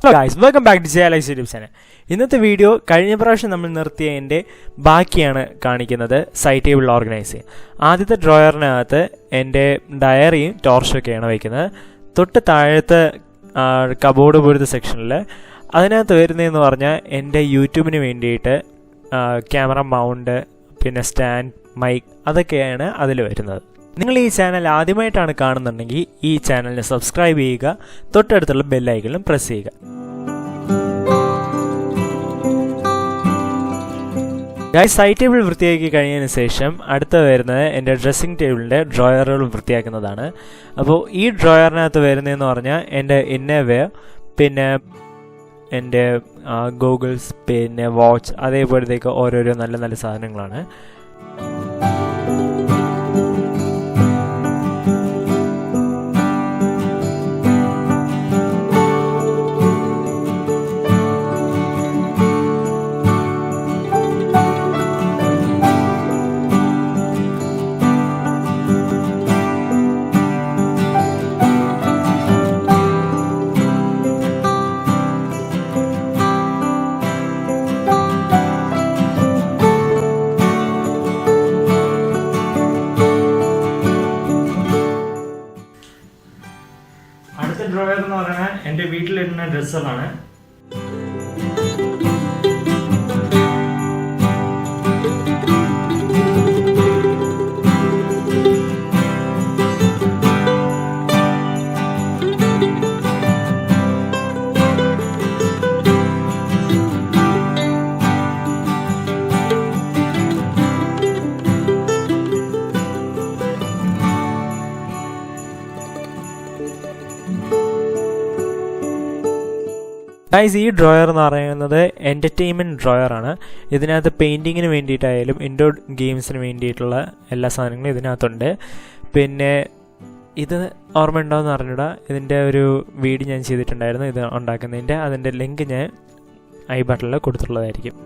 Hello guys, welcome back to Alex YouTube channel. ഇന്നത്തെ video കഴിഞ്ഞ പ്രാവശ്യം നമ്മൾ നിർത്തിയതിൻ്റെ ബാക്കിയാണ് കാണിക്കുന്നത്. സൈറ്റ് ടേബിൾ ഓർഗനൈസ് ചെയ്യുക. ആദ്യത്തെ ഡ്രോയറിനകത്ത് എൻ്റെ ഡയറിയും ടോർച്ചൊക്കെയാണ് വയ്ക്കുന്നത്. തൊട്ട് താഴത്തെ കബോർഡ് പോലത്തെ സെക്ഷനിൽ അതിനകത്ത് വരുന്നതെന്ന് പറഞ്ഞാൽ എൻ്റെ യൂട്യൂബിന് വേണ്ടിയിട്ട് ക്യാമറ മൗണ്ട്, പിന്നെ സ്റ്റാൻഡ്, മൈക്ക്, അതൊക്കെയാണ് അതിൽ വരുന്നത്. നിങ്ങൾ ഈ ചാനൽ ആദ്യമായിട്ടാണ് കാണുന്നുണ്ടെങ്കിൽ ഈ ചാനലിന് സബ്സ്ക്രൈബ് ചെയ്യുക, തൊട്ടടുത്തുള്ള ബെല്ലൈക്കണിലും പ്രസ് ചെയ്യുക. സൈറ്റ് ടേബിൾ വൃത്തിയാക്കി കഴിഞ്ഞതിന് ശേഷം അടുത്ത വരുന്നത് എൻ്റെ ഡ്രസ്സിംഗ് ടേബിളിൻ്റെ ഡ്രോയറുകൾ വൃത്തിയാക്കുന്നതാണ്. അപ്പോൾ ഈ ഡ്രോയറിനകത്ത് വരുന്നതെന്ന് പറഞ്ഞാൽ എൻ്റെ ഇന്നർവെയർ, പിന്നെ എൻ്റെ ഗോഗിൾസ്, പിന്നെ വാച്ച്, അതേപോലത്തേക്ക് ഓരോരോ നല്ല നല്ല സാധനങ്ങളാണ്. അടുത്ത ഡ്രോയർ എന്ന് പറയുന്നത് എൻ്റെ വീട്ടിലിടുന്ന ഡ്രസ്സുകളാണ്. ഗൈസ്, ഈ ഡ്രോയർ എന്ന് പറയുന്നത് എൻ്റർടൈൻമെൻറ്റ് ഡ്രോയറാണ്. ഇതിനകത്ത് പെയിൻറ്റിങ്ങിന് വേണ്ടിയിട്ടായാലും ഇൻഡോർ ഗെയിംസിന് വേണ്ടിയിട്ടുള്ള എല്ലാ സാധനങ്ങളും ഇതിനകത്തുണ്ട്. പിന്നെ ഇത് ഓർമ്മ ഉണ്ടോയെന്ന് അറിഞ്ഞൂടാ, ഇതിൻ്റെ ഒരു വീഡിയോ ഞാൻ ചെയ്തിട്ടുണ്ടായിരുന്നു ഇത് ഉണ്ടാക്കുന്നതിൻ്റെ. അതിൻ്റെ ലിങ്ക് ഞാൻ ഐ ബട്ടണിൽ കൊടുത്തിട്ടുള്ളതായിരിക്കും.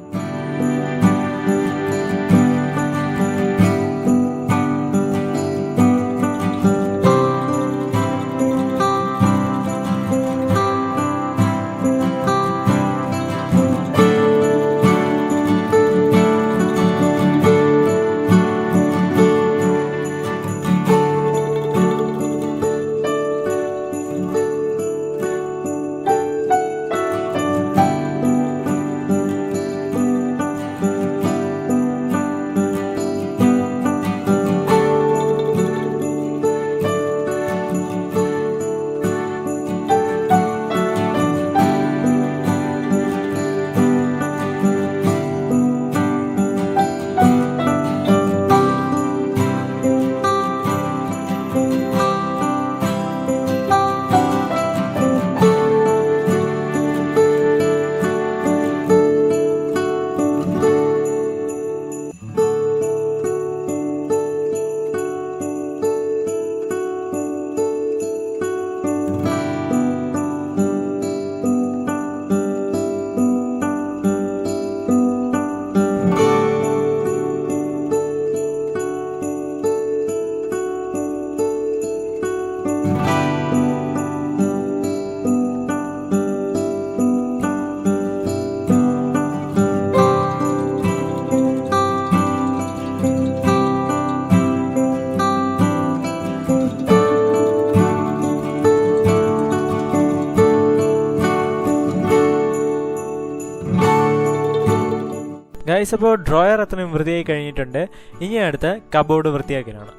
ഗൈസ്, അപ്പോൾ ഡ്രോയർ അത്രയും വൃത്തിയായി കഴിഞ്ഞിട്ടുണ്ട്. ഇനി അടുത്ത കബോർഡ് വൃത്തിയാക്കലാണ്.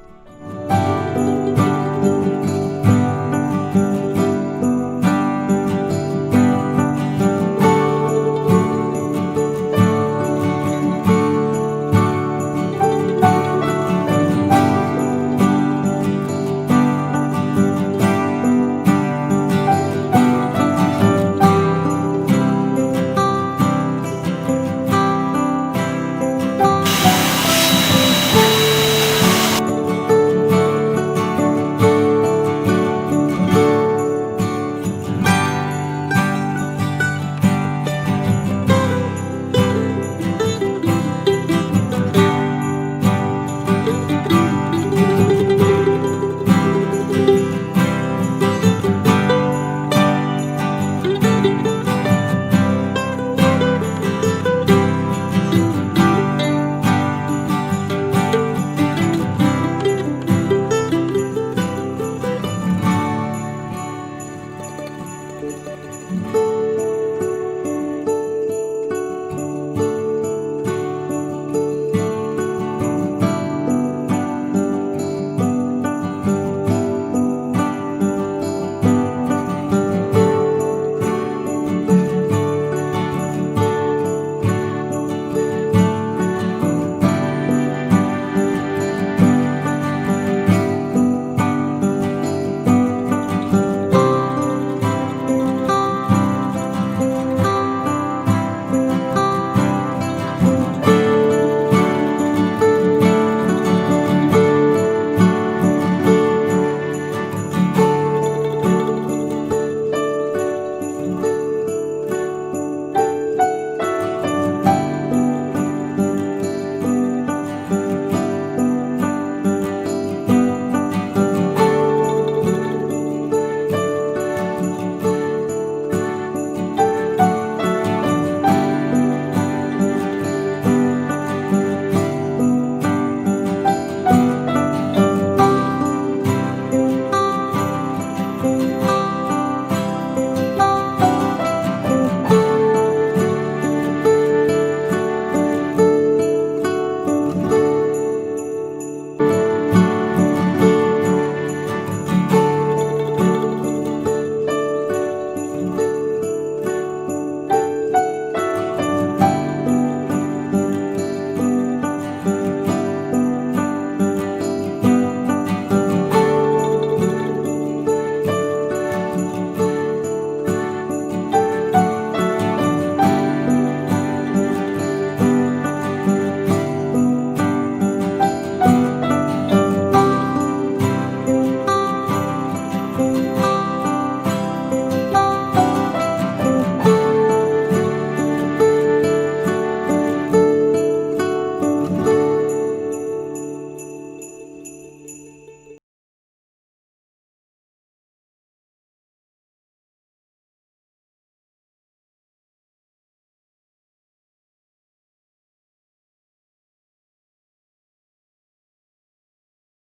Thank you.